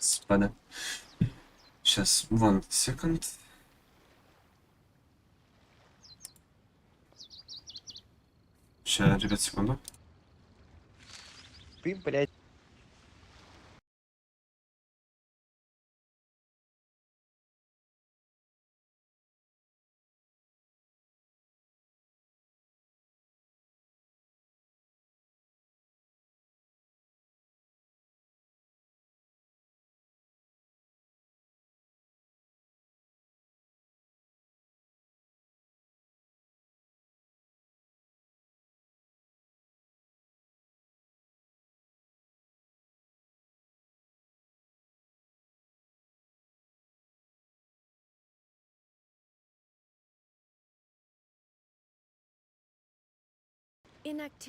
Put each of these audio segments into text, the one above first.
Господа. Сейчас, вон, секунд. Сейчас, ребят, секунду. Ты, блядь.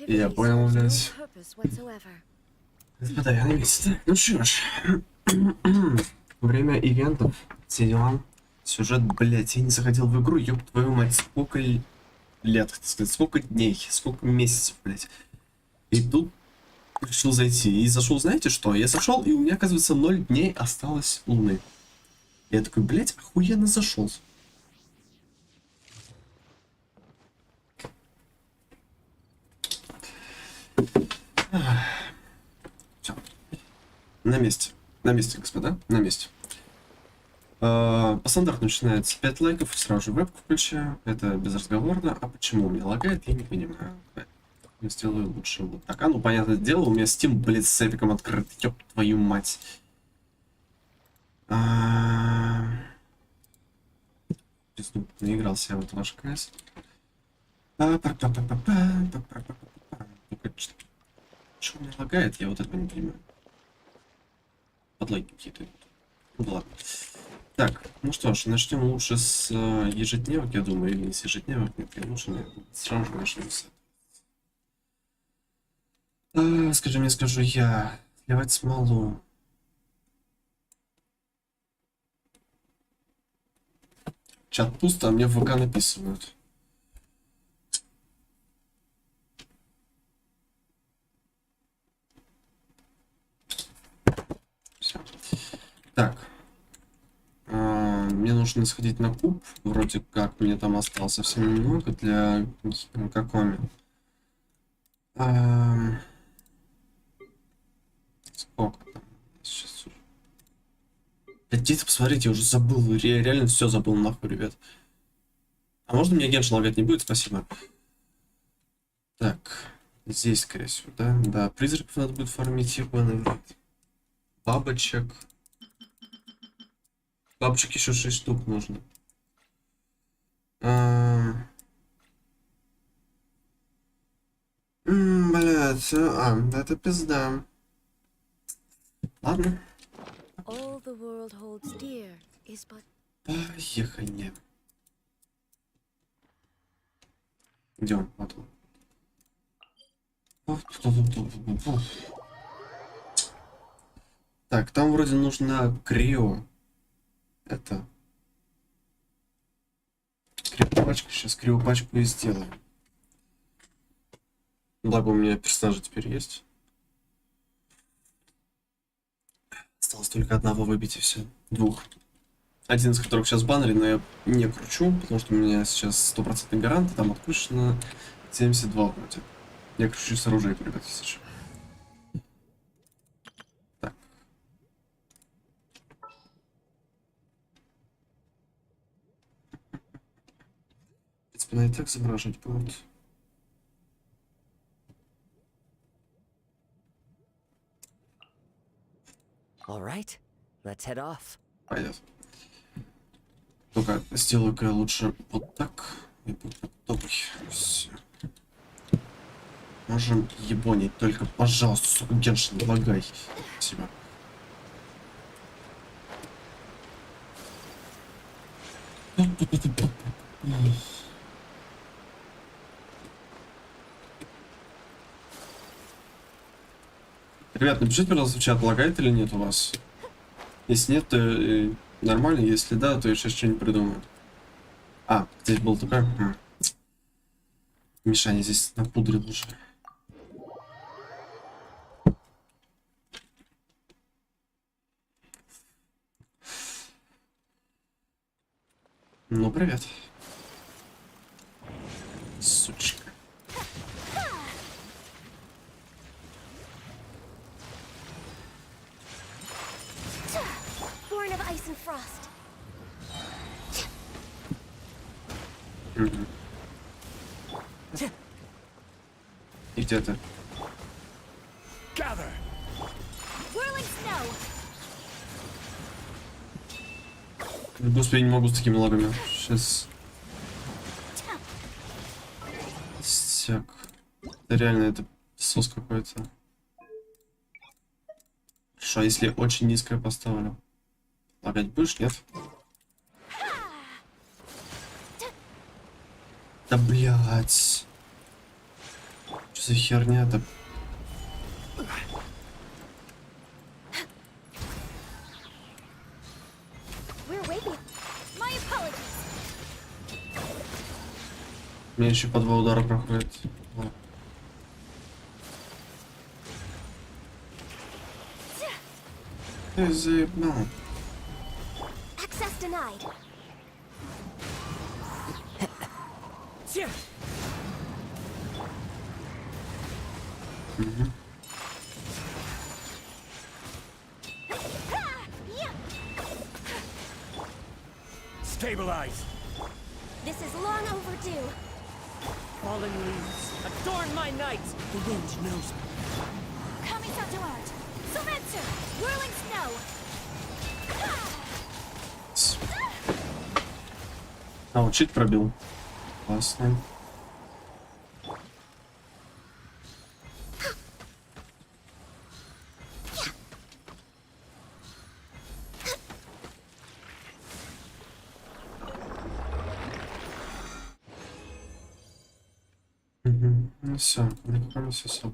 Я понял, блядь. Господа, я на месте. Ну что ж. Время ивентов. Все дела. Сюжет, блядь, я не заходил в игру, ёб твою мать. Сколько лет, так сказать, сколько дней, сколько месяцев, блядь. И тут решил зайти. И зашел, знаете что? Я зашел, и у меня, оказывается, 0 дней осталось луны. Я такой, блядь, охуенно зашел. Все. На месте. На месте, господа. На месте. По стандарту начинается 5 лайков, сразу же вебку включаю. Это безразговорно. А почему у меня лагает, я не понимаю. Я сделаю лучше вот так. А, ну, понятное дело, у меня Steam, блядь, с эпиком открыт. Ёб твою мать. Наигрался я вот ваш КС. Что у меня лагает, я вот этого не понимаю. Подлоги какие-то идут. Ну ладно. Так, ну что ж, начнем лучше с ежедневок, я думаю, или не с ежедневок, нет, я лучше сразу же начнем с этого. Скажи мне, скажу я, сливать смолу. Чат пусто, а мне в ВК написывают. Все. Так. Мне нужно сходить на куб. Вроде как мне там осталось совсем немного для какоми. Сколько там? Сейчас. Где-то посмотрите, я уже забыл. Я реально все забыл нахуй, ребят. А можно мне Геншин лагать не будет? Спасибо. Так. Здесь, скорее всего, да? Да, призраков надо будет фармить, ебаный в рот. Бабочек. Бабочек еще 6 штук нужно. Блять, да это пизда. Ладно. Поехали. Идем, вот он. Так, там вроде нужно крио. Это. Криопачку. Сейчас криопачку и сделаем. Благо у меня персонажа теперь есть. Осталось только одного выбить и все. Двух. Один из которых сейчас баннери, но я не кручу, потому что у меня сейчас 100% гарант, там отпущено 72 вроде. Я кручу с оружием, ребят, если что. Так. В принципе, она и так замораживать будет. Alright, let's head off. Пойдет. Только сделаю-ка я лучше вот так. И будет добрый. Все. Можем ебонить, только, пожалуйста, сука, Геншин, не лагай. Спасибо. Ребят, напишите, пожалуйста, в чат, лагает или нет у вас. Если нет, то нормально, если да, то я сейчас что-нибудь придумаю. А, здесь был такой. Мишаня здесь напудрил уже. Ну, привет. Сучка. Born of ice and frost. И где ты? Gather. Whirling snow. Господи, не могу с такими лагами. Сейчас. Стяг. Да реально, это сос какой-то. Что, если очень низкое поставлю? Лагать будешь, нет? Да блять. Что за херня-то? We're waiting. My apologies. У меня еще по 2 удара проходит. Вот. Ты заебал. Access denied. Stabilize. This is long overdue. Fallen leaves adorn my night. The wind knows me. Coming out to art. Surrender. Whirling snow. А, вот щит пробил. Классно. Угу. Ну все, знакомимся все.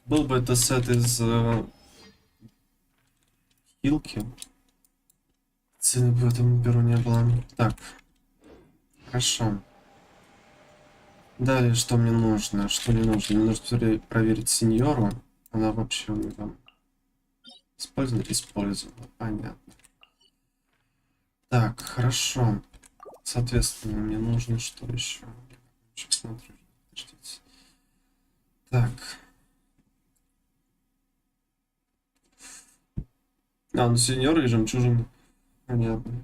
Был бы это сет из хилки. Цены бы этому перу не было. Так, хорошо. Далее, что мне нужно? Что мне нужно? Мне нужно проверить сеньору. Она вообще у меня там использована? Использована. Понятно. Так, хорошо. Соответственно, мне нужно что еще? Сейчас смотрю. Подождите. Так. А, ну сеньоры и жемчужины. Понятно.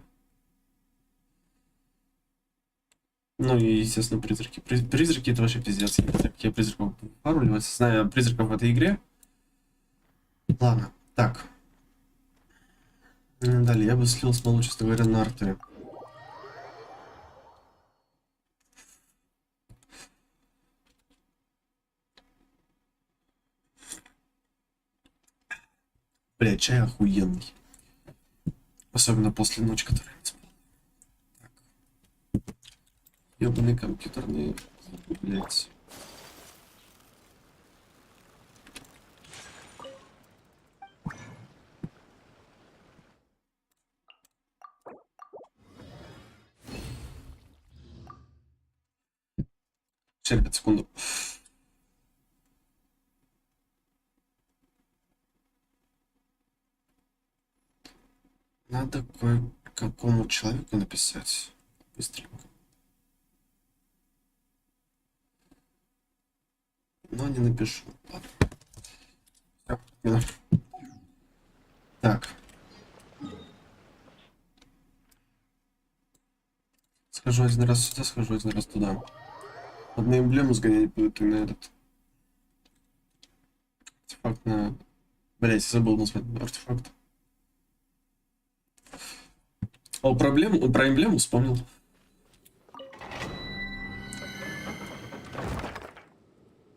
Ну и, естественно, призраки. Призраки это вообще пиздец. Я призраков поруливать. Знаю призраков в этой игре. Ладно, так. Далее, я бы слил смолу, честно говоря, на артере. Бля, чай охуенный. Особенно после ночи, которая не спала. Так. Ёбаный компьютерный, блять. Сейчас, ребят, секунду. Надо кое-какому человеку написать. Быстренько. Но не напишу. Ладно. Всё, понял. Так. Схожу один раз сюда, схожу один раз туда. Вот на эмблему сгонять будет и на этот. Артефакт на... Блять, забыл назвать артефакт. О, про эмблему вспомнил.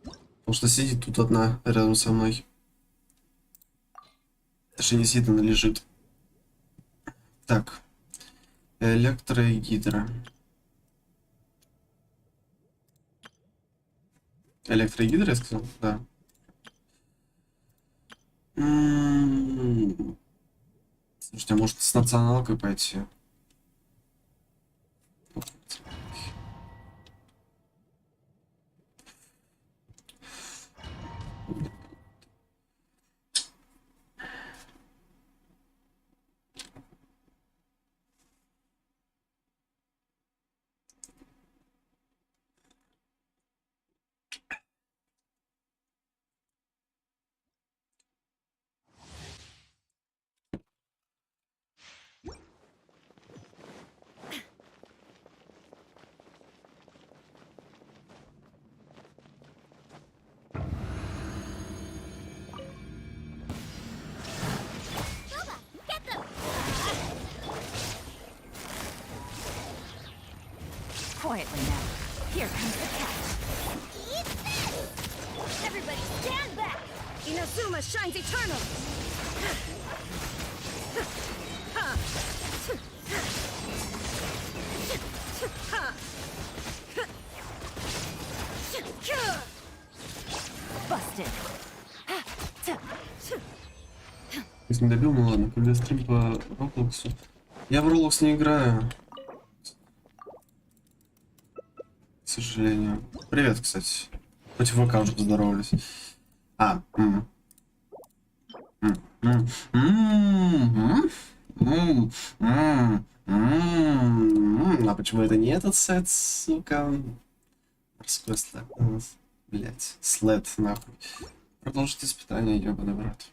Потому что сидит тут одна рядом со мной. Даже не сидит, она лежит. Так. Электрогидра. Электрогидра, я сказал? Да. Слушайте, а может с националкой пойти? quietly now. Here comes the catch. Eat this! Everybody stand back! Inazuma shines eternal! Busted. Если не добил, ну ладно, когда стрим по Роблоксу. Я в Роблокс не играю. К сожалению. Привет, кстати. Хоть в ВК уже поздоровались. А, а почему это не этот сет, сука? Морской слэт. Блять, слэт, нахуй. Продолжить испытание, ёбаный в рот.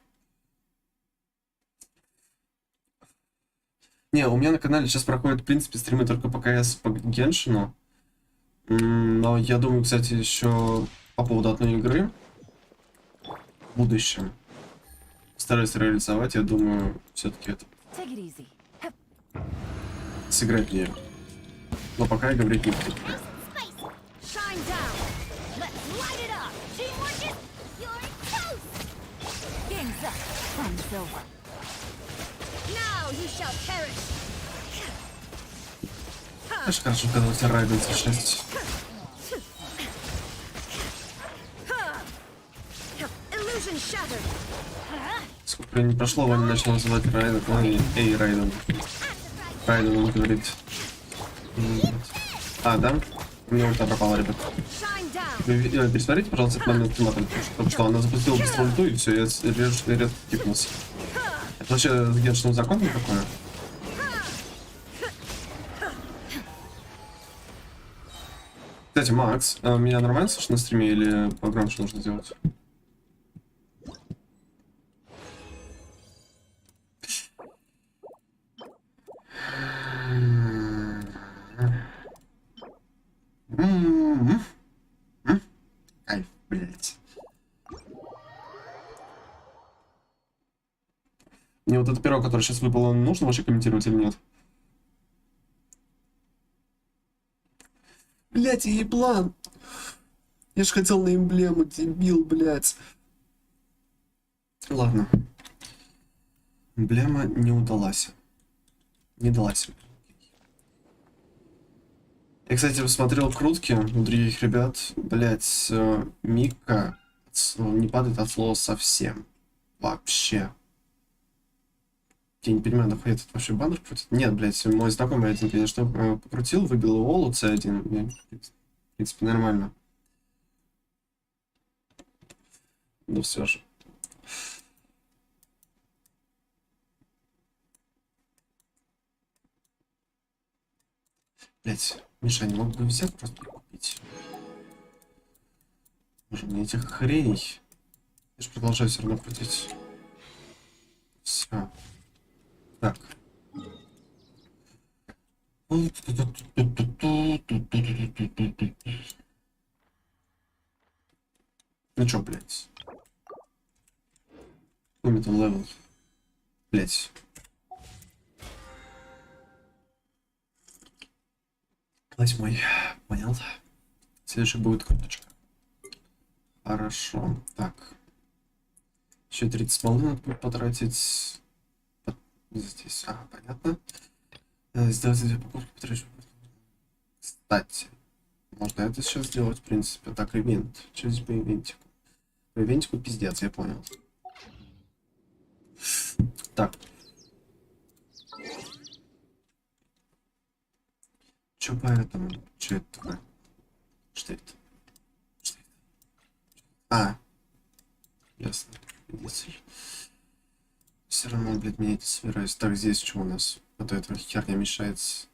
Не, у меня на канале сейчас проходят, в принципе, стримы только по КС, по Геншину. Но я думаю, кстати, еще по поводу одной игры в будущем стараюсь реализовать, я думаю, все-таки это сыграть в нее. Но пока я говорить не буду. Конечно, хорошо, когда у тебя Райден 6. Сколько времени прошло, Ваня начал называть Райден, эй, Райден. Райден, он говорит. А, да? У меня ульта пропала, ребят. Вы пересмотрите, пожалуйста, этот момент стриматом, потому что она запустила быстро ульту, и все, я резко кипнулся. Это вообще с Геншином законно такое? Кстати, Макс, меня нормально слышно на стриме или погромче нужно сделать? Ай, блядь. Мне вот это перо, которое сейчас выпало, нужно вообще комментировать или нет? Блять, и план. Я ж хотел на эмблему, дебил, блять. Ладно. Эмблема не удалась. Не далась. Я, кстати, посмотрел крутки у других ребят. Блять, Мика не падает от слова совсем. Вообще. Я не понимаю, нахуй этот вообще баннер крутит. Нет, блядь, мой знакомый один, конечно, покрутил, выбил Олу C1. В принципе, нормально. Ну все же. Блять, Миша, не мог бы взять просто купить. Может, мне этих хреней. Я же продолжаю все равно крутить. Все. Так. Ну чё, блядь? Метал левел. Блядь. Восьмой. Понял. Следующий будет круточка. Хорошо. Так. Еще 30 смолы надо будет потратить. Здесь. А, понятно. Сделать две покупки, потрачу. Кстати. Можно это сейчас сделать, в принципе. Так, ивент. Что здесь по ивентику? По ивентику пиздец, я понял. Так. Что по этому? Что это такое? Что это? Что это? А. Ясно. Видите. Все равно, блядь, меня эти собираюсь. Так, здесь что у нас? А то эта херня мешается.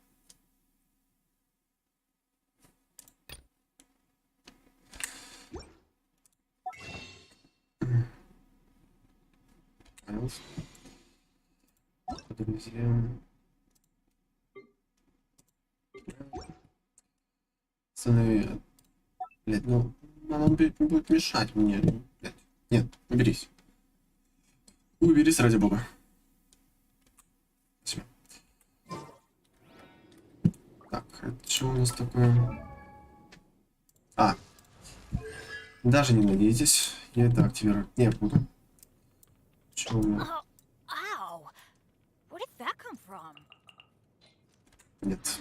Подразделяем. Останови. Блядь, ну она будет мешать мне. Блядь. Нет, уберись. Уберись ради бога. Спасибо. Так, это что у нас такое? А. Даже не надейтесь. Я это активировать не буду. Что у меня? Oh, ow! Where did that come from? Нет.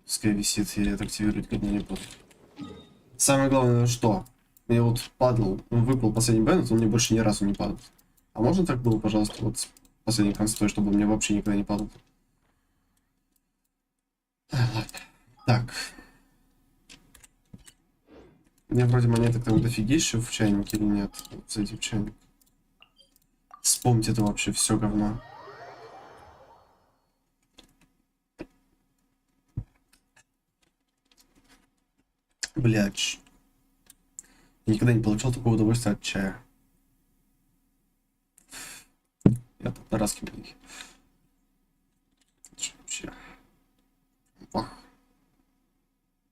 Пускай висит, я это активировать не буду. Самое главное, что? Мне вот падал, выпал последний бэнд, он мне больше ни разу не падал. А можно так было, пожалуйста, вот с последней констой, чтобы он мне вообще никогда не падал? Ладно. Так. У меня вроде монеток там дофигища в чайнике или нет? Вот за этим чайник. Вспомните, это вообще все говно. Блядь. Я никогда не получал такого удовольствия от чая. Я тут нараскиваю их. Что вообще? Ох.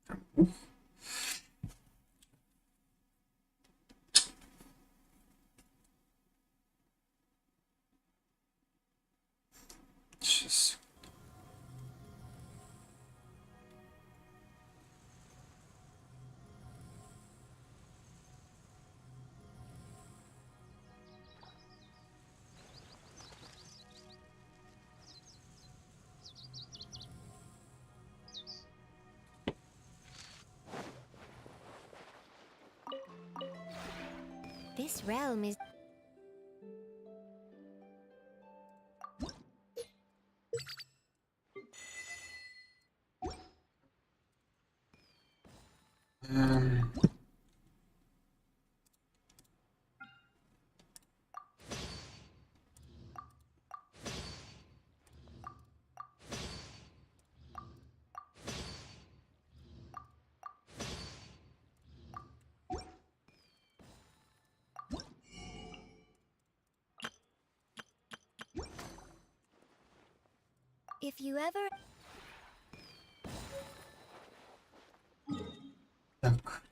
Прям ух. Сейчас. This realm is... If you ever... Так.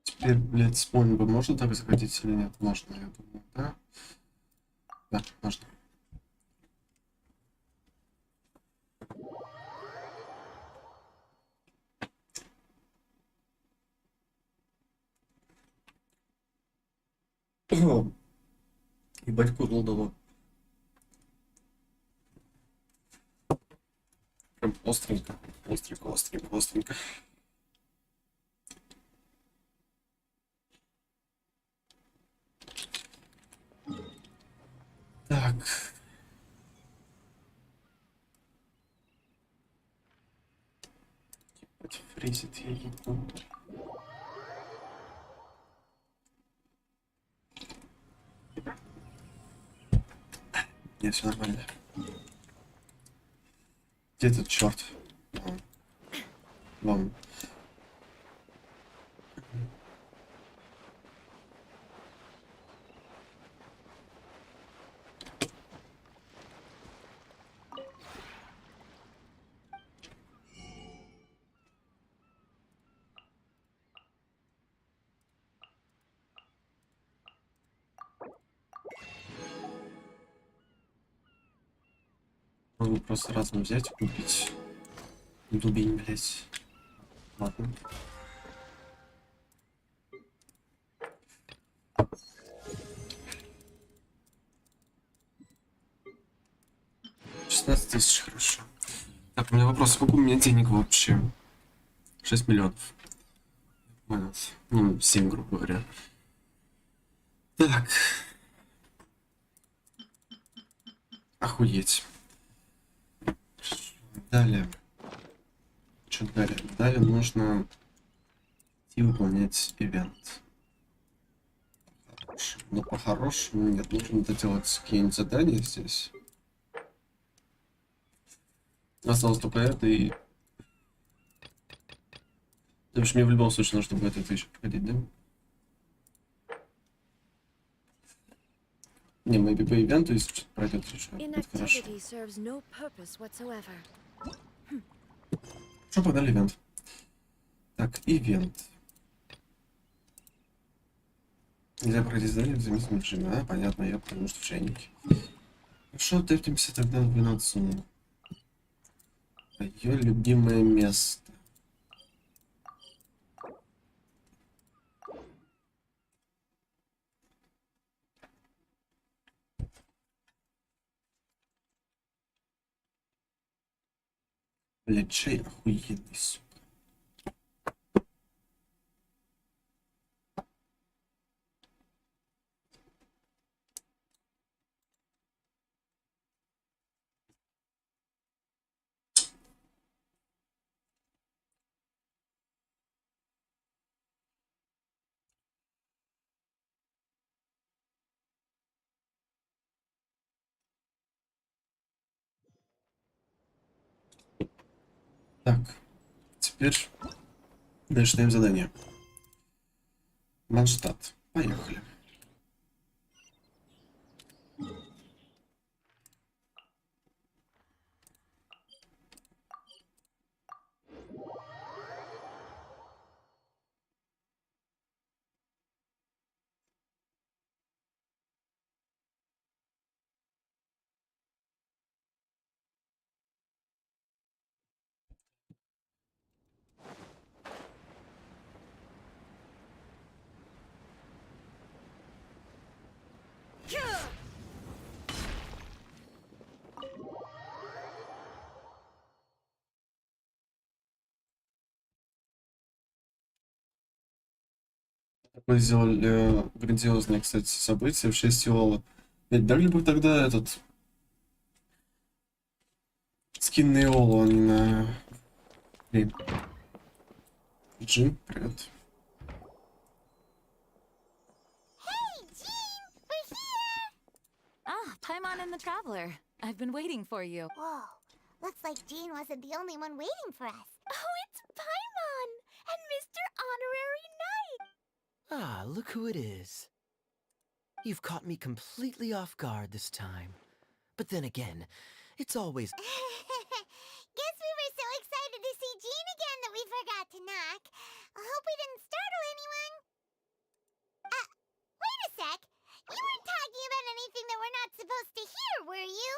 Теперь, блядь, спомню, можно так заходить или нет? Можно, я думаю, да? Да, можно. Ебать, кудло дало. Прям остренько, остренько, остренько, остренько. Так. Ебать, фризит, я ебу. Нет, все нормально. Где этот черт? Вон. Могу просто разом взять и купить. Дубень, блять. Ладно. $16 000, хорошо. Так, у меня вопрос, сколько у меня денег вообще? 6 миллионов. Понял. Ну, 7, грубо говоря. Так. Охуеть. Далее. Что далее? Далее нужно идти выполнять ивент. Но по-хорошему нет, нужно доделать какие-нибудь задания здесь. Осталось только это и... То есть мне в любом случае нужно будет это еще проходить, да? Не, maybe по ивенту, если что-то пройдет еще, будет хорошо. Что, погнали ивент. Так, ивент. Нельзя пройти задание в заместительном режиме. А, понятно, я потому что в чайнике. Хорошо, тэпнемся тогда в 12. Ее любимое место. Блядь, чай охуенный, сука. Так, теперь начинаем задание. Манштадт. Поехали. Мы сделали грандиозное, кстати, событие в 6 Иола. Ведь дали бы тогда этот скин на Иолу, а не на... Блин. Джим, привет. Ah, Paimon and the Traveler. I've been waiting for you. Whoa, looks like Jean wasn't the only one waiting for us. Oh, it's Paimon and Mr. Honorary Knight. Ah, look who it is. You've caught me completely off guard this time. But then again, it's always... Guess we were so excited to see Jean again that we forgot to knock. I hope we didn't startle anyone. Wait a sec. You weren't talking about anything that we're not supposed to hear, were you?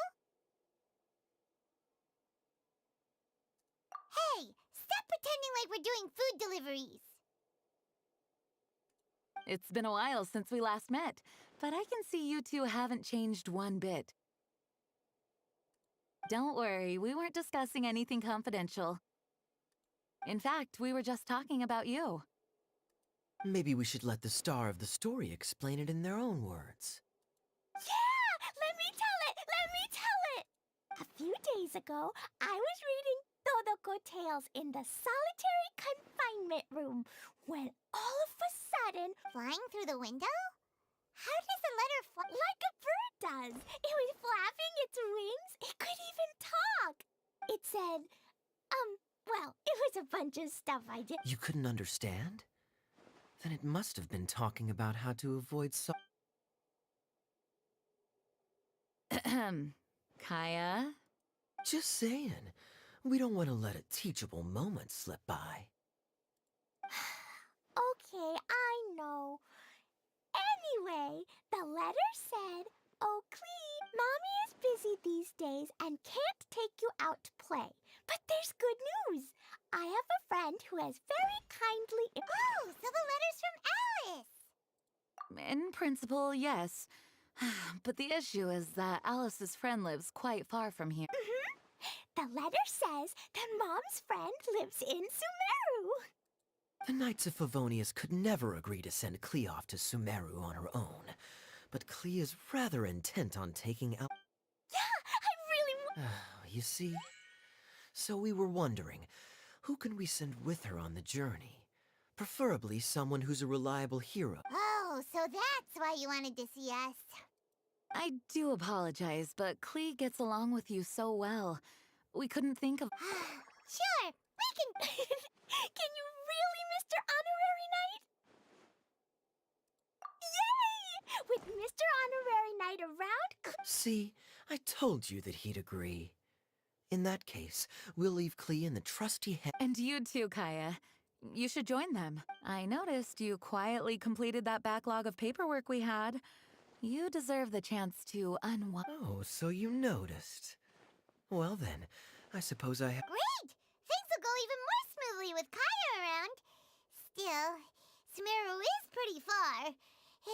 Hey, stop pretending like we're doing food deliveries. It's been a while since we last met, but I can see you two haven't changed one bit. Don't worry, we weren't discussing anything confidential. In fact, we were just talking about you. Maybe we should let the star of the story explain it in their own words. Yeah! Let me tell it! Let me tell it! A few days ago, I was reading Todoko Tales in the solitary confinement room when all of a sudden... Flying through the window? How does a letter fly? Like a bird does! It was flapping its wings. It could even talk! It said, well, it was a bunch of stuff I did. You couldn't understand? Then it must have been talking about how to avoid Kaya? Just saying. We don't want to let a teachable moment slip by. Okay, I know. Anyway, the letter said, "Oh, Clee, Mommy is busy these days and can't take you out to play. But there's good news. I have a friend who has very kindly..." Oh, so the letter's from Alice! In principle, yes. But the issue is that Alice's friend lives quite far from here. The letter says that Mom's friend lives in Sumeru. The Knights of Favonius could never agree to send Clee off to Sumeru on her own. But Clee is rather intent on taking out... Yeah, I really... You see? So we were wondering, who can we send with her on the journey? Preferably someone who's a reliable hero. Oh, so that's why you wanted to see us. I do apologize, but Clee gets along with you so well. We couldn't think of... Sure, we can... Can you really, Mr. Honorary Knight? Yay! With Mr. Honorary Knight around... See, I told you that he'd agree. In that case, we'll leave Clee in the trusty hand... And you too, Kaya. You should join them. I noticed you quietly completed that backlog of paperwork we had. You deserve the chance to unwind. Oh, so you noticed. Well then, I suppose I have. Great! Things will go even more smoothly with Kaya around. Still, Sumeru is pretty far.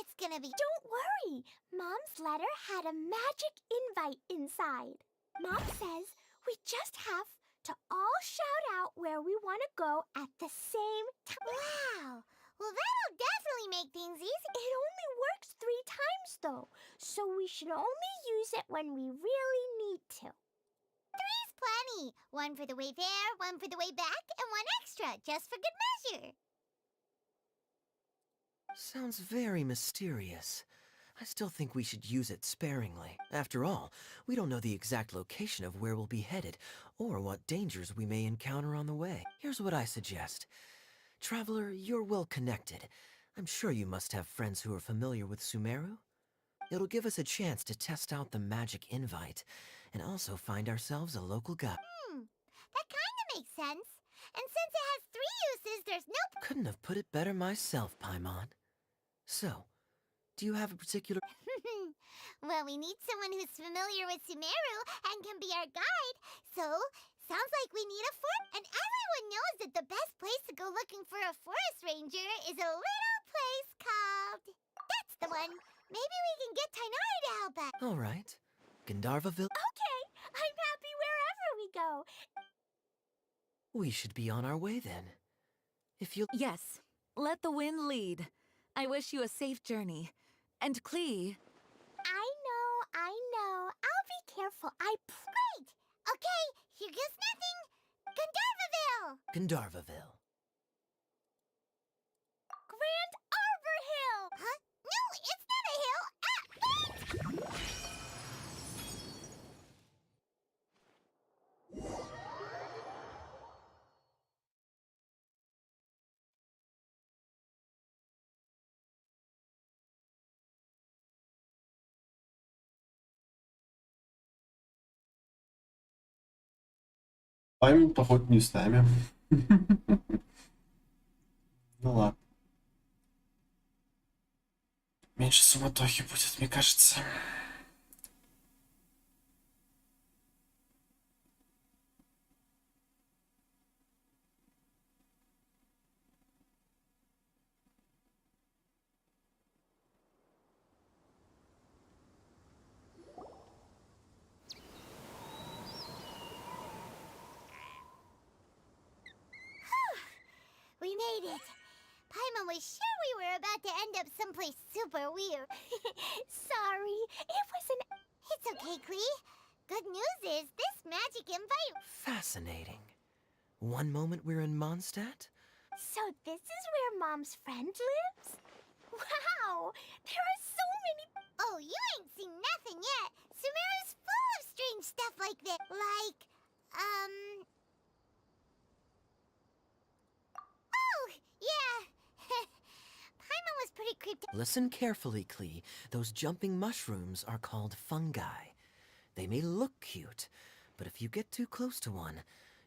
It's gonna be... Don't worry! Mom's letter had a magic invite inside. Mom says we just have to all shout out where we want to go at the same time. Wow! Well, that'll definitely make things easy. It only works 3 times, though, so we should only use it when we really need to. 3's plenty. 1 for the way there, 1 for the way back, and 1 extra, just for good measure. Sounds very mysterious. I still think we should use it sparingly. After all, we don't know the exact location of where we'll be headed, or what dangers we may encounter on the way. Here's what I suggest. Traveler, you're well connected. I'm sure you must have friends who are familiar with Sumeru. It'll give us a chance to test out the magic invite, and also find ourselves a local guide. That kinda makes sense. And since it has 3 uses, there's no... Couldn't have put it better myself, Paimon. So, do you have a particular... Well, we need someone who's familiar with Sumeru and can be our guide. So, sounds like we need a forest. And everyone knows that the best place to go looking for a forest ranger is a little place called... That's the one. Maybe we can get Tainari to help us. All right. Gandharvaville... Okay, I'm happy wherever we go. We should be on our way then. If you... Yes, let the wind lead. I wish you a safe journey. And Klee... I know. I'll be careful. Great! Okay, here goes nothing. Gandharvaville! Gandharvaville. Grand Arbor Hill! Huh? No, it's not a hill! Поймем, походу, не с нами. Ну ладно. Меньше суматохи будет, мне кажется. We made it. Paimon was sure we were about to end up someplace super weird. Sorry, it was an... It's okay, Klee. Good news is this magic invite... Fascinating. One moment we're in Mondstadt? So this is where Mom's friend lives? Wow, there are so many... Oh, you ain't seen nothing yet. Sumeru's full of strange stuff like this. Like, Oh, yeah. Paimon was pretty creeped out. Listen carefully, Klee. Those jumping mushrooms are called fungi. They may look cute, but if you get too close to one,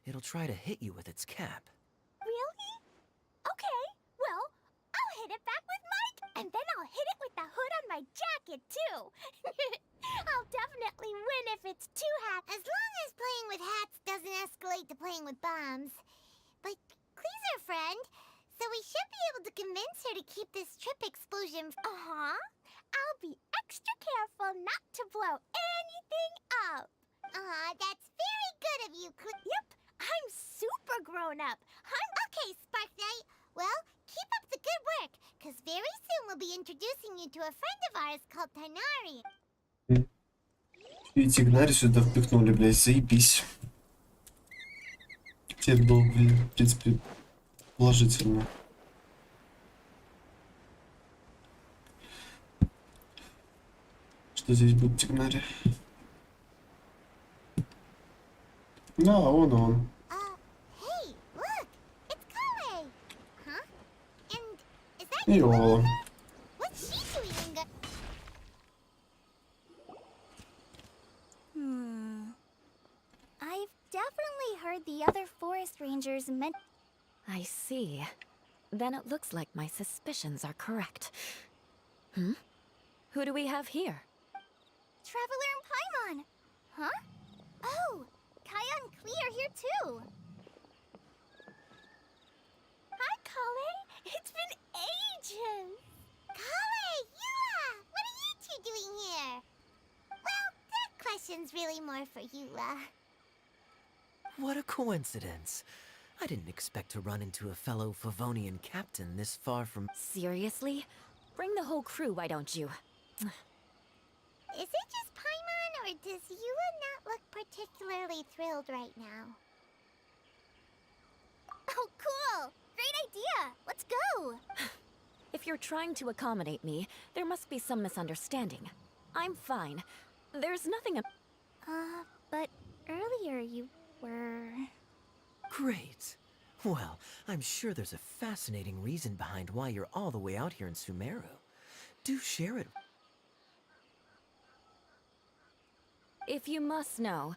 it'll try to hit you with its cap. Really? Okay, well, I'll hit it back with Mike, and then I'll hit it with the hood on my jacket, too. I'll definitely win if it's 2 hats. As long as playing with hats doesn't escalate to playing with bombs. But Klee's our friend, so we should be able to convince her to keep this trip explosion... Uh-huh. I'll be extra careful not to blow anything up. That's very good of you, Klee. Yep, I'm super grown up. Okay, Spark Knight. Well, keep up the good work, because very soon we'll be introducing you to a friend of ours called Tainari. И Тигнари сюда впихнули, блядь, заебись. Это было, блин, в принципе, положительно. Что здесь будет Тигнари? Да, он. Hey, look! It's Kale! Huh? And is that И Ола. What's she doing in I've definitely heard the other forest rangers I see. Then it looks like my suspicions are correct. Hmm? Who do we have here? Traveler and Paimon! Huh? Oh, kinda unclear here too. Hi, Kale. It's been ages. Kale, Yula, what are you two doing here? Well, that question's really more for Yula. What a coincidence. I didn't expect to run into a fellow Favonian captain this far from... Seriously? Bring the whole crew, why don't you? Is it just Paimon, or does Yula not look particularly thrilled right now? Oh, cool! Great idea! Let's go! If you're trying to accommodate me, there must be some misunderstanding. I'm fine. There's nothing But earlier you were... Great. Well, I'm sure there's a fascinating reason behind why you're all the way out here in Sumeru. Do share it. If you must know,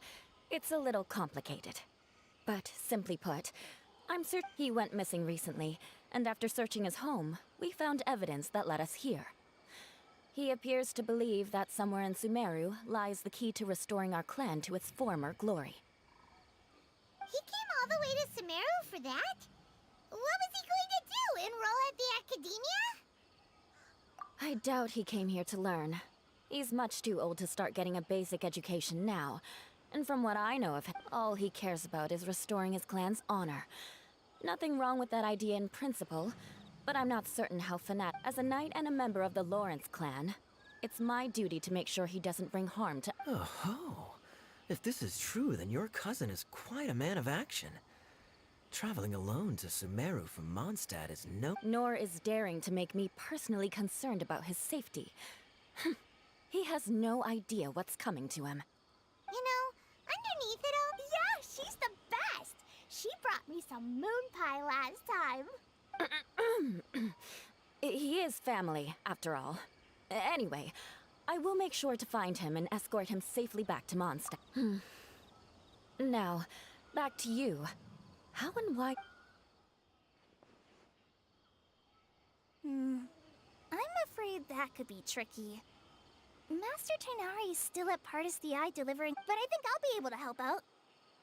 it's a little complicated. But simply put, I'm certain he went missing recently, and after searching his home, we found evidence that led us here. He appears to believe that somewhere in Sumeru lies the key to restoring our clan to its former glory. He came all the way to Sumeru for that? What was he going to do? Enroll at the academia? I doubt he came here to learn. He's much too old to start getting a basic education now. And from what I know of him, all he cares about is restoring his clan's honor. Nothing wrong with that idea in principle, but I'm not certain how fanatic. As a knight and a member of the Lawrence clan, it's my duty to make sure he doesn't bring harm to... Oh, if this is true, then your cousin is quite a man of action. Traveling alone to Sumeru from Mondstadt is no... Nor is daring to make me personally concerned about his safety. He has no idea what's coming to him. You know, underneath it all... Yeah, she's the best! She brought me some moon pie last time. He is family, after all. Anyway, I will make sure to find him and escort him safely back to Mondstadt. Now, back to you. How and why... I'm afraid that could be tricky. Master Tighnari is still at Partis the Eye delivering, but I think I'll be able to help out.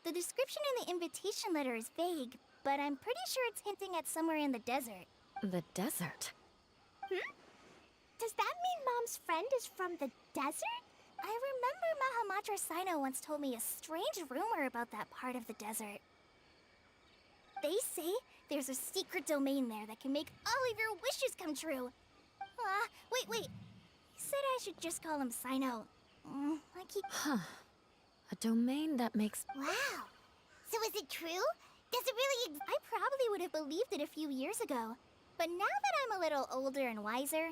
The description in the invitation letter is vague, but I'm pretty sure it's hinting at somewhere in the desert. The desert? Does that mean Mom's friend is from the desert? I remember Mahamatra Sino once told me a strange rumor about that part of the desert. They say there's a secret domain there that can make all of your wishes come true. Wait. He said I should just call him Sino. I keep... A domain that makes... Wow. So is it true? Does it really... I probably would have believed it a few years ago. But now that I'm a little older and wiser,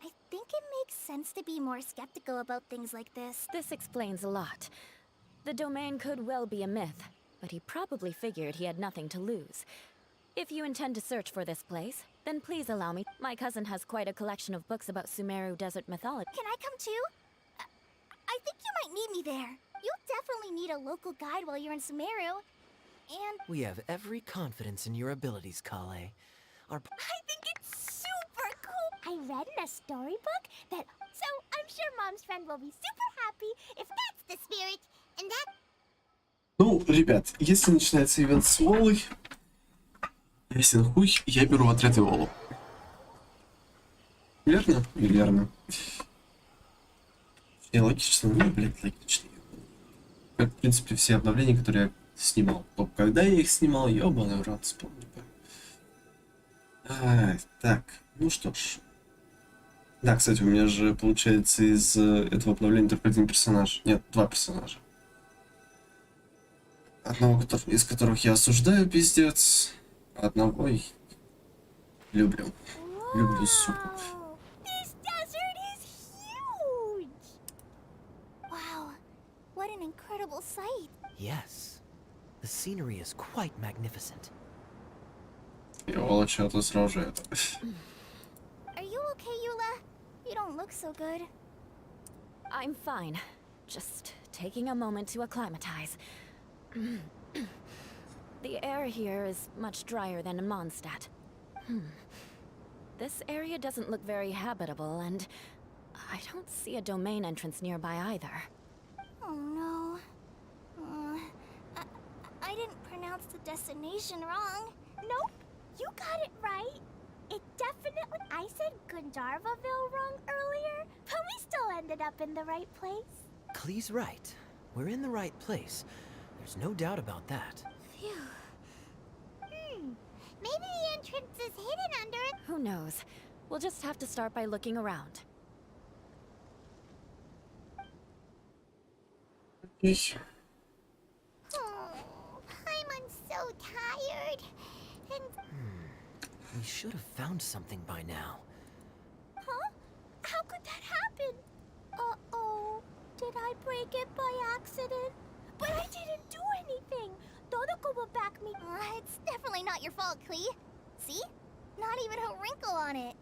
I think it makes sense to be more skeptical about things like this. This explains a lot. The domain could well be a myth, but he probably figured he had nothing to lose. If you intend to search for this place, then please allow me. My cousin has quite a collection of books about Sumeru desert mythology. Can I come too? I think you might need me there. You'll definitely need a local guide while you're in Sumeru. And... We have every confidence in your abilities, Kale. I think it's super cool! I read in a storybook that... So, I'm sure Mom's friend will be super happy if that's the spirit, and that... Ну, ребят, если начинается ивент с Волой, ясен хуй, я беру в отряд и Волу. Верно? И верно. И логично, ну, блядь, логично. Как, в принципе, все обновления, которые я снимал. Только когда я их снимал, ёбаный в рот, вспомни. Так, ну что ж. Да, кстати, у меня же, получается, из этого обновления только один персонаж. Нет, два персонажа. Одного из которых я осуждаю, пиздец. Одного люблю. Люблю, сука. This desert is huge! Wow, what an incredible sight. Yes, the scenery is quite magnificent. И Вола что-то сразу же это... Are you okay, Yula? You don't look so good. I'm fine. Just taking a moment to acclimatize. The air here is much drier than in Mondstadt. This area doesn't look very habitable, and I don't see a domain entrance nearby either. Oh no. pronounced the destination wrong. Nope, you got it right. It definitely... I said Gundarvaville wrong earlier, but we still ended up in the right place. Klee's right. We're in the right place. There's no doubt about that. Phew. Maybe the entrance is hidden under it. Who knows? We'll just have to start by looking around. Окей. Oh, Paimon's so tired. And... We should have found something by now. Huh? How could that happen? Uh-oh. Did I break it by accident? But I didn't do anything. Todoko will back me. It's definitely not your fault, Klee. See? Not even a wrinkle on it.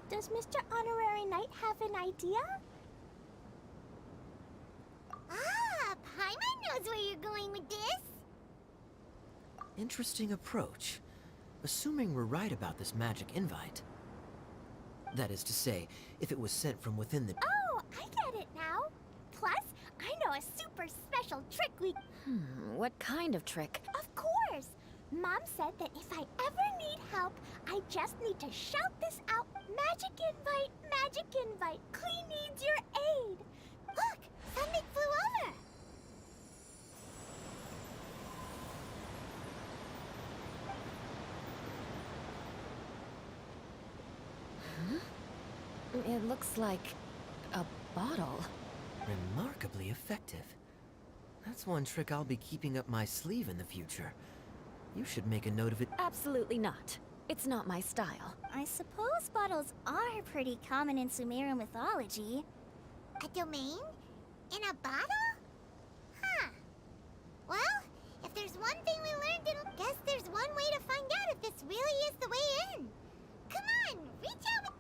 Does Mr. Honorary Knight have an idea? Ah, Paimon knows where you're going with this. Interesting approach. Assuming we're right about this magic invite. That is to say, if it was sent from within the... Oh, I get it now. Plus, I know a super special trick we... What kind of trick? Of course! Mom said that if I ever need help, I just need to shout this out. Magic invite, magic invite. Klee needs your aid. Look, something flew over. It looks like a bottle. Remarkably effective. That's one trick I'll be keeping up my sleeve in the future. You should make a note of it. Absolutely not. It's not my style. I suppose bottles are pretty common in Sumeru mythology. A domain? In a bottle? Huh. Well, if there's one thing we learned, guess there's one way to find out if this really is the way in. Come on, reach out.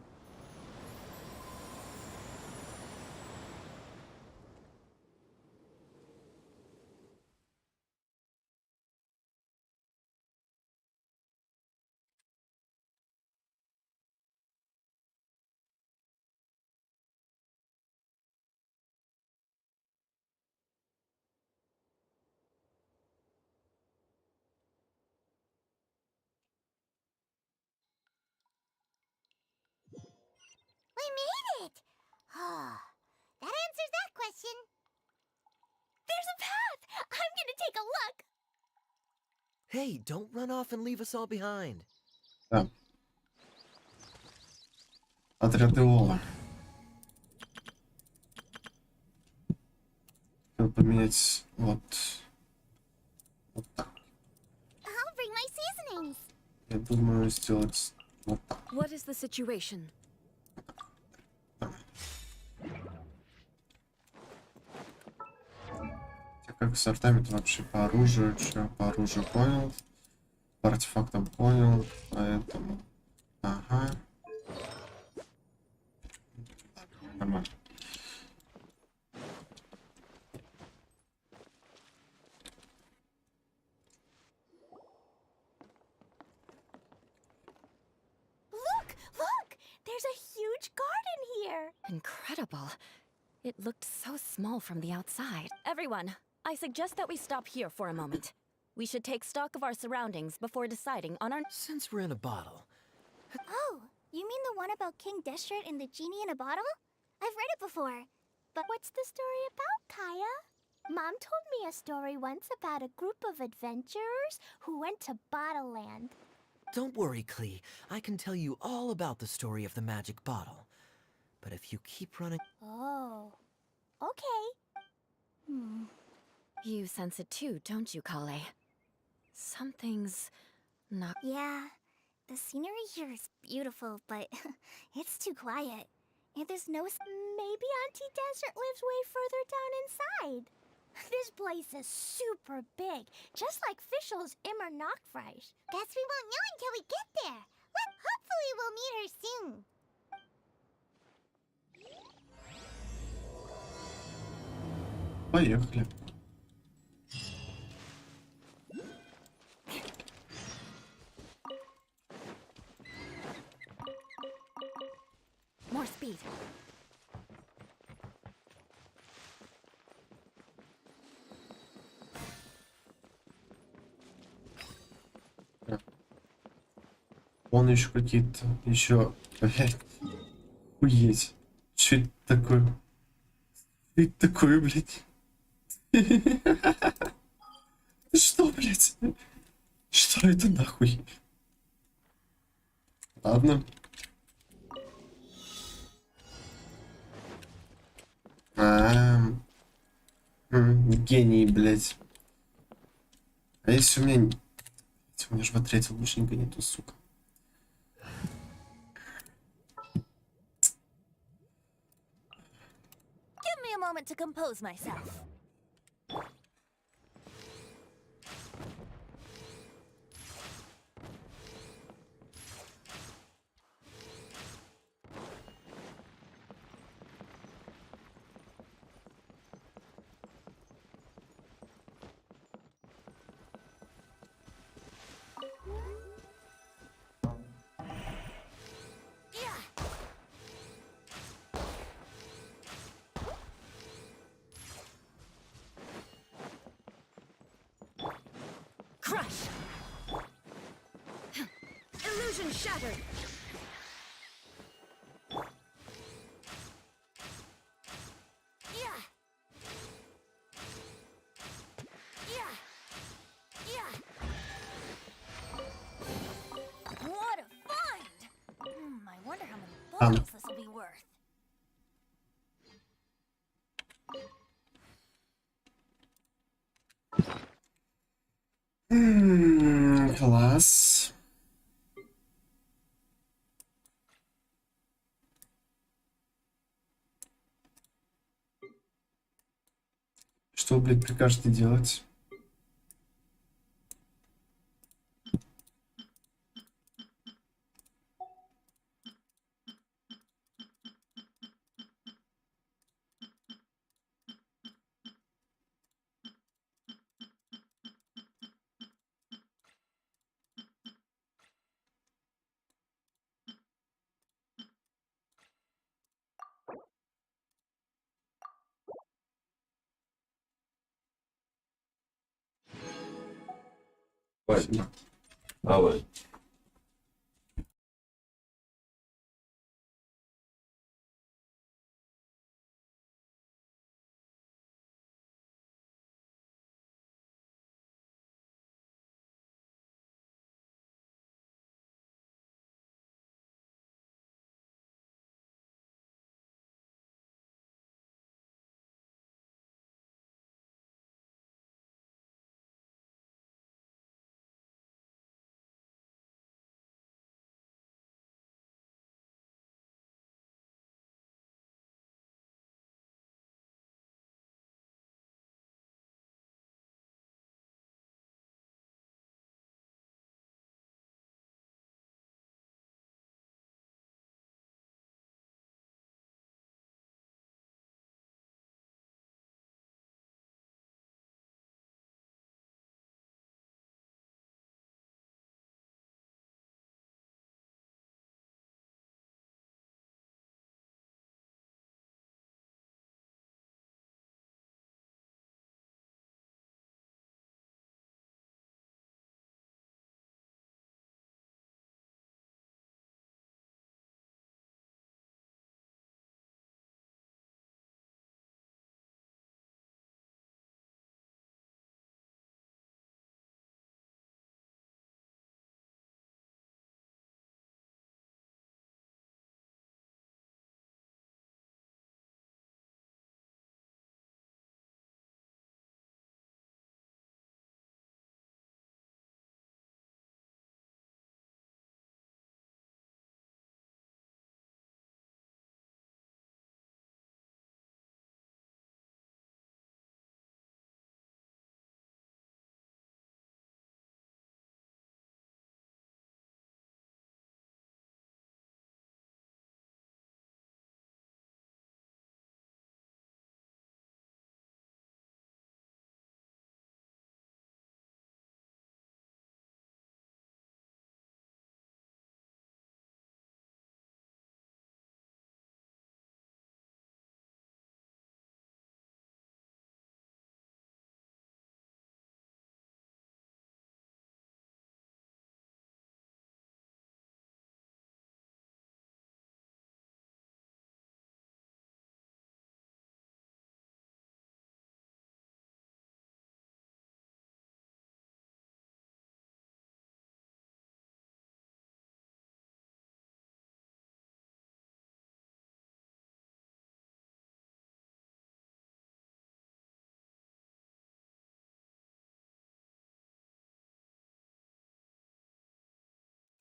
We made it! Oh, that answers that question. There's a path! I'm gonna take a look! Hey, don't run off and leave us all behind. Да. Отряд Иола. Надо поменять вот так. I'll bring my seasonings. Я думаю сделать вот так. What is the situation? Как с артами-то вообще по оружию? Что по оружию понял? По артефактам понял. Поэтому... Ага. Нормально. Look! There's a huge garden here! Incredible. It looked so small from the outside. Everyone, I suggest that we stop here for a moment. We should take stock of our surroundings before deciding on our... Since we're in a bottle, Oh, you mean the one about King Deshret and the genie in a bottle? I've read it before. But what's the story about, Kaya? Mom told me a story once about a group of adventurers who went to Bottle Land. don't worry, Klee. I can tell you all about the story of the magic bottle. But if you keep running... Oh, okay. You sense it too, don't you, Kale? Something's not... Yeah, the scenery here is beautiful, but it's too quiet. And there's no... Maybe Auntie Desert lives way further down inside. This place is super big, just like Fischl's Immer Nachtfreis. Guess we won't know until we get there. Hopefully we'll meet her soon. Поехали. More speed. Он еще какие-то, еще, блядь, уедь. Что это такое? Что это такое, блядь? Что, блядь? Что это нахуй? Ладно. Гений, блядь. А если у меня... У меня же в отряде лучника нету, сука. Give me a moment to compose myself. Crush! Illusion shattered! Yeah. Yeah. Yeah. What a find! I wonder how many bottles this will be worth. Класс. Что, блядь, прикажете делать? Спасибо. Давай.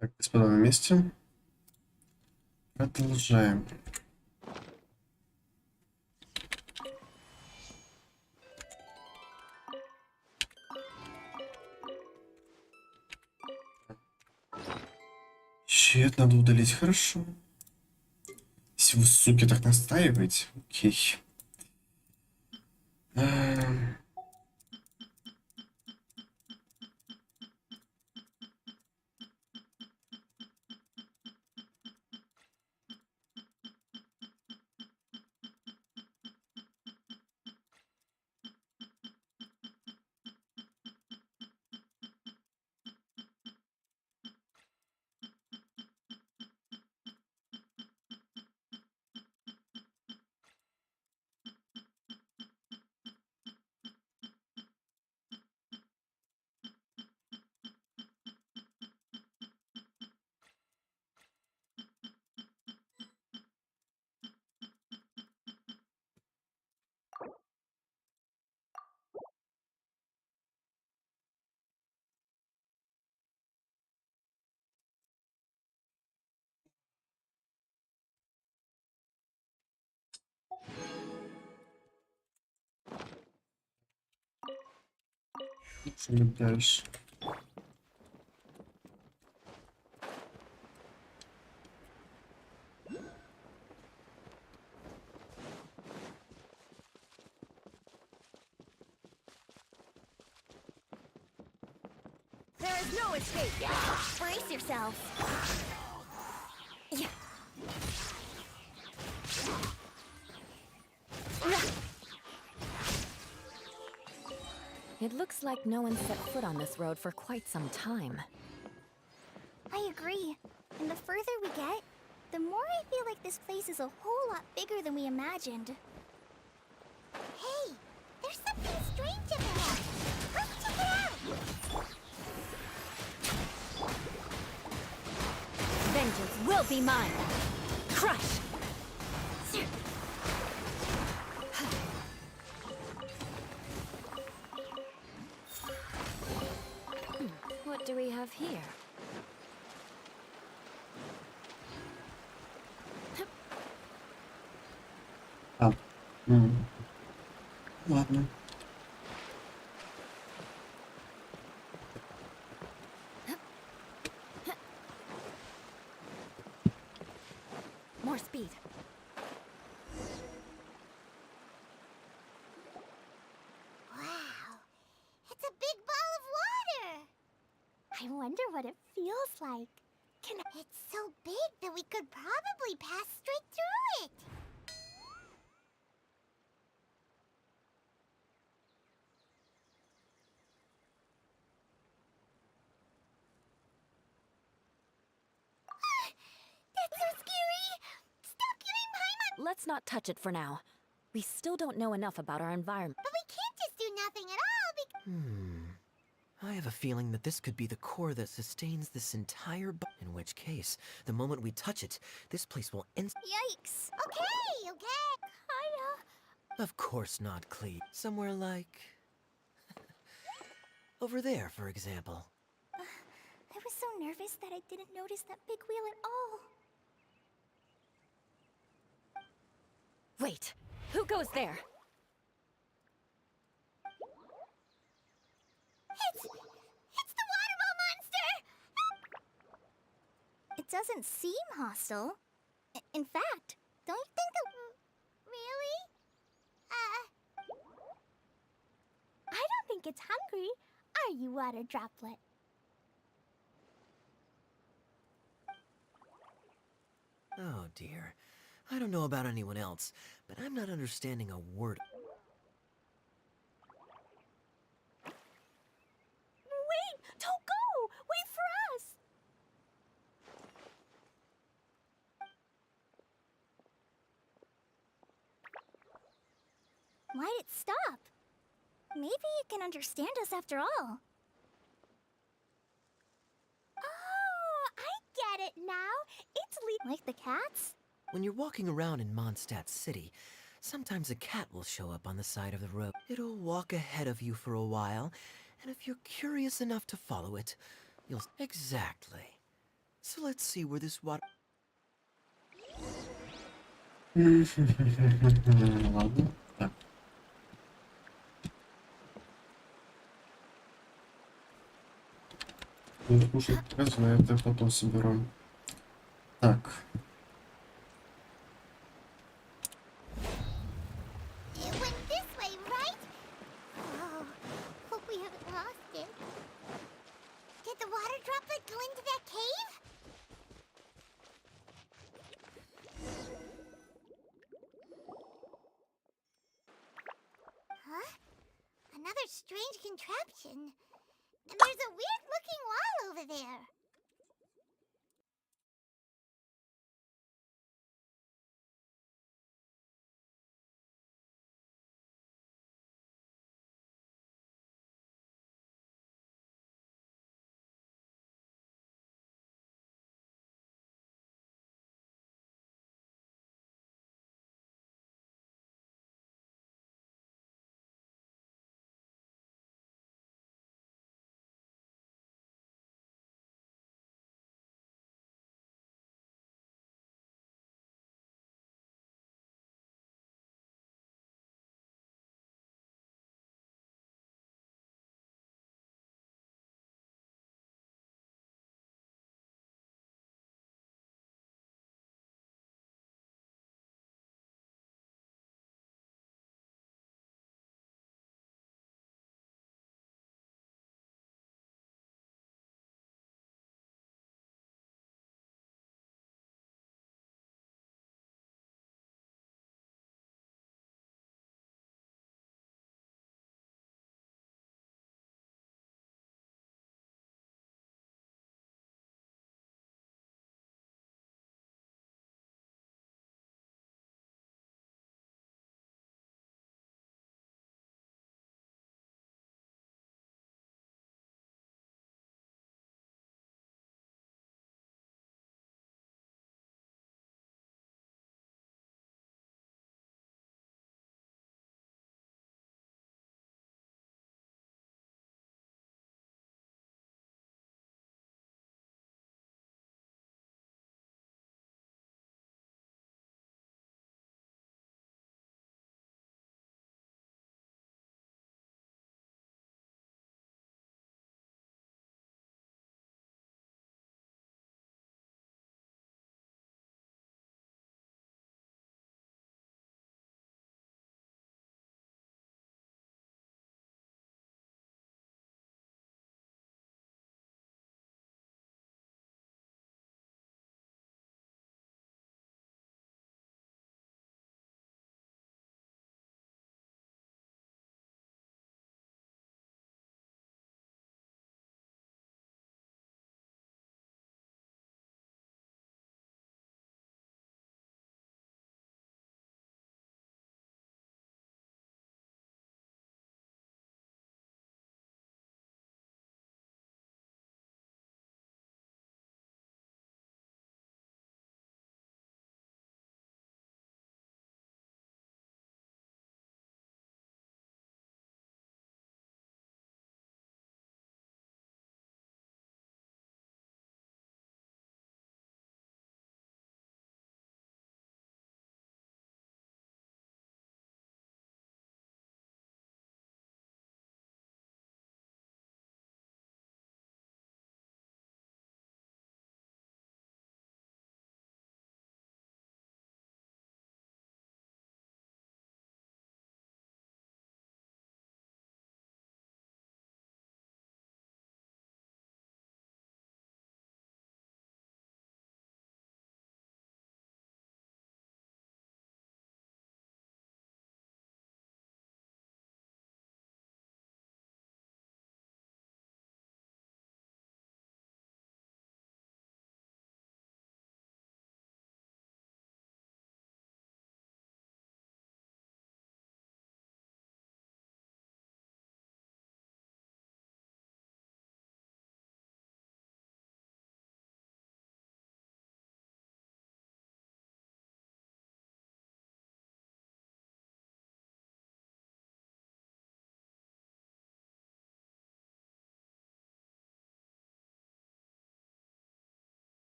Так, господа, на месте. Продолжаем. Щит надо удалить, хорошо. Если вы, суки, так настаиваете, окей. Что дальше? There is no escape. Brace yourself. Yeah. It looks like no one set foot on this road for quite some time. I agree. And the further we get, the more I feel like this place is a whole lot bigger than we imagined. Hey, there's something strange up ahead. Let's check it out. Vengeance will be mine! Crush! What do we have here? Ладно. More speed. Wow, it's a big ball of water. I wonder what it feels like. It's so big that we could probably pass straight through it. That's so scary. Stop getting behind my... Let's not touch it for now. We still don't know enough about our environment. But we can't just do nothing at all because... I have a feeling that this could be the core that sustains this entire in which case, the moment we touch it, this place will Yikes. Okay. Kinda. Of course not, Clee. Somewhere like... over there, for example. I was so nervous that I didn't notice that big wheel at all. Wait, who goes there? It's the waterball monster! It doesn't seem hostile. In fact, don't you think that... Really? I don't think it's hungry. Are you, water droplet? Oh dear. I don't know about anyone else, but I'm not understanding a word. Wait! Don't go! Wait for us! Why'd it stop? Maybe it can understand us after all. Oh, I get it now. It's like the cats? When you're walking around in Mondstadt City, sometimes a cat will show up on the side of the road. It'll walk ahead of you for a while, and if you're curious enough to follow it, you'll... Exactly. So let's see where this water... Ладно, так. Ну, слушай, я это потом соберу. Так. It went this way, right? Oh, hope we haven't lost it. Did the water droplet go into that cave? Huh? Another strange contraption. And there's a weird looking wall over there.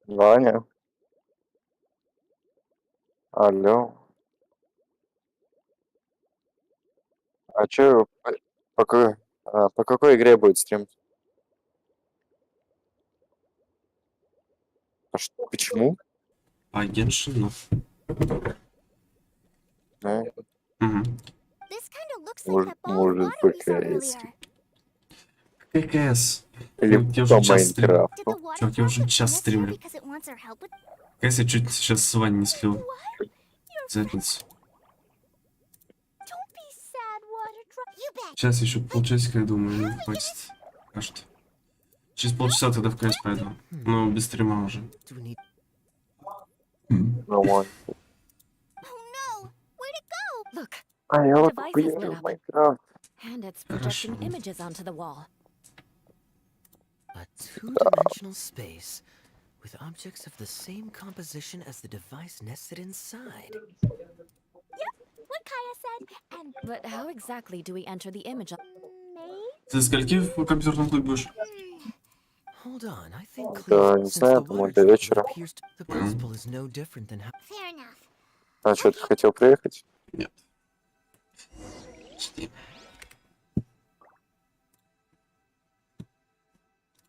Ваня, алло. А чё, по какой игре будет стрим? Почему? А Геншин, ну. Ну, Угу. This kind of looks like that ball of может, water we saw ПКС. earlier. ККС. Или Я уже по час стримлю. Майнкрафту. Did the water Чувак, я уже drop час within us here стримлю. because it wants our help with... ККС я чуть сейчас с Ваней не слил. Задницу. Don't be sad, water drop. You bet. Сейчас еще полчасика, я думаю, не хватит. Кажется. Через полчаса тогда в КС пойду. Ну, без стрима уже. Do we need... Нормально. Oh no! Where'd it go? Look, А я вот Device is купил lit up. Майнкрафт. and it's Хорошо. projecting images onto the wall. A two-dimensional space with objects of the same composition as the device nested inside. What Kaya said, and But how exactly do we enter the image? maybe... Ты скольки в компьютерном клубе будешь? Hold on, I think Да, clearly, не since знаю, the по-моему, water до treatment вечера. appears to... The principle is no different than how... Fair enough. А что, ты хотел приехать? Нет. Жди.